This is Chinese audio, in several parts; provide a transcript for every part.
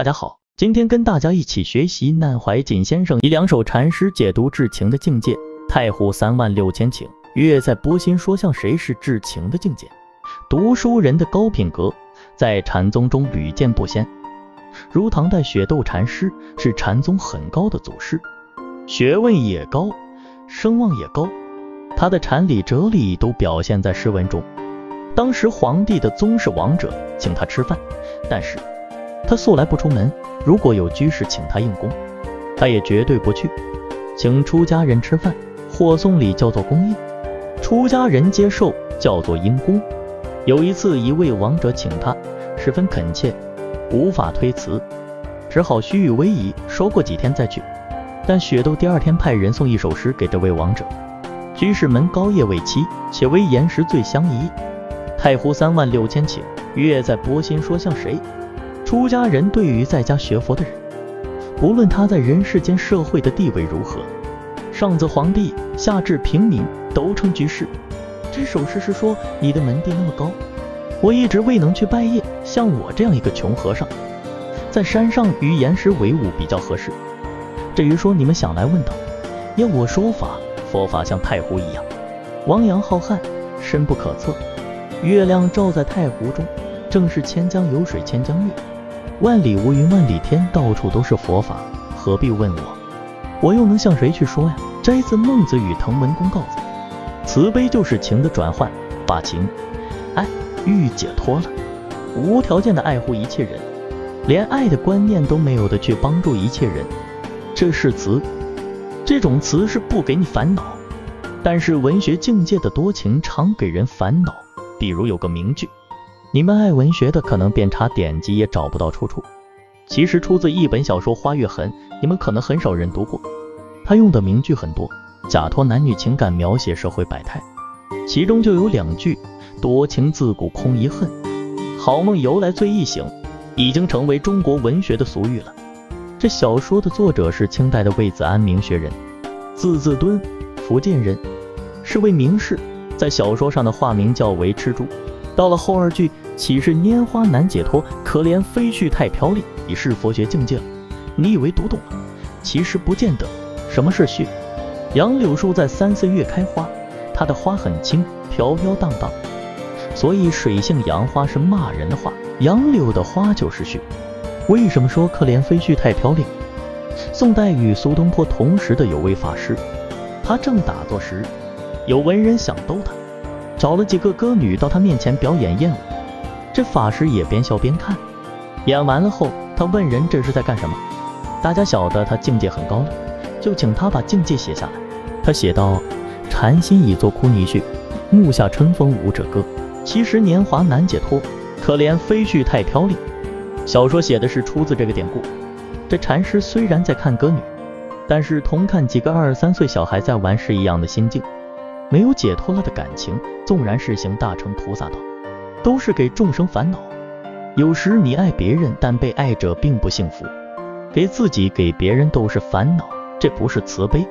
大家好，今天跟大家一起学习南怀瑾先生以2首禅诗解读至情的境界。太湖36000顷，月在波心说向谁是至情的境界。读书人的高品格，在禅宗中屡见不鲜。如唐代雪窦禅师是禅宗很高的祖师，学问也高，声望也高，他的禅理哲理都表现在诗文中。当时皇帝的宗室王者请他吃饭，但是他素来不出门，如果有居士请他应供，他也绝对不去。请出家人吃饭或送礼叫做供应，出家人接受叫做因供。有一次一位王者请他，十分恳切，无法推辞，只好虚与委蛇，说过几天再去。但雪窦第2天派人送一首诗给这位王者，居士们高夜未期，且为言时最相宜。太湖36000顷，月在波心说向谁。出家人对于在家学佛的人，不论他在人世间社会的地位如何，上自皇帝，下至平民，都称居士。这首诗是说，你的门第那么高，我一直未能去拜谒，像我这样一个穷和尚，在山上与岩石为伍比较合适。至于说你们想来问道，要我说法，佛法像太湖一样，汪洋浩瀚，深不可测。月亮照在太湖中，正是千江有水千江月，万里无云万里天，到处都是佛法，何必问我？我又能向谁去说呀？摘自孟子与滕文公告子，慈悲就是情的转换，把情、爱、欲解脱了，无条件的爱护一切人，连爱的观念都没有的去帮助一切人，这是慈。这种慈是不给你烦恼，但是文学境界的多情常给人烦恼。比如有个名句，你们爱文学的可能遍查典籍也找不到出处，其实出自一本小说《花月痕》，你们可能很少人读过。他用的名句很多，假托男女情感，描写社会百态，其中就有2句，多情自古空遗恨，好梦由来醉一醒，已经成为中国文学的俗语了。这小说的作者是清代的魏子安，明学人，字自敦，福建人，是位名士，在小说上的化名叫为痴珠。到了后2句，岂是拈花难解脱，可怜飞絮太飘零，已是佛学境界了。你以为读懂了，其实不见得。什么是絮？杨柳树在3、4月开花，它的花很轻，飘飘荡荡，所以水性杨花是骂人的话，杨柳的花就是絮。为什么说可怜飞絮太飘零？宋代与苏东坡同时的有位法师，他正打坐时，有文人想逗他，找了几个歌女到他面前表演艳舞，这法师也边笑边看。演完了后，他问人这是在干什么，大家晓得他境界很高了，就请他把境界写下来。他写道：禅心已作枯泥絮，目下春风舞者歌，其实年华难解脱，可怜飞絮太飘零。小说写的是出自这个典故。这禅师虽然在看歌女，但是同看几个2、3岁小孩在玩是一样的心境，没有解脱了的感情，纵然是行大乘菩萨道，都是给众生烦恼。有时你爱别人，但被爱者并不幸福，给自己给别人都是烦恼，这不是慈悲。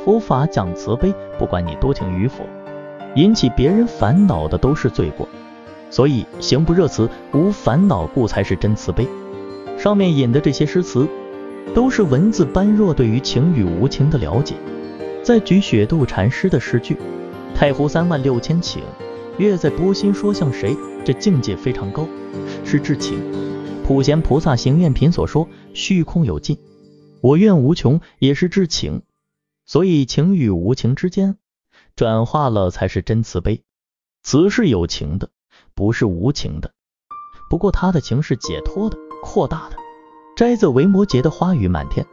佛法讲慈悲，不管你多情与否，引起别人烦恼的都是罪过，所以行不热慈，无烦恼故才是真慈悲。上面引的这些诗词，都是文字般若对于情与无情的了解。再举雪窦禅师的诗句，太湖36000顷，月在波心说向谁，这境界非常高，是至情。普贤菩萨行愿品所说，虚空有尽，我愿无穷，也是至情。所以情与无情之间转化了才是真慈悲。慈是有情的，不是无情的，不过他的情是解脱的，扩大的。摘自维摩诘的花雨满天。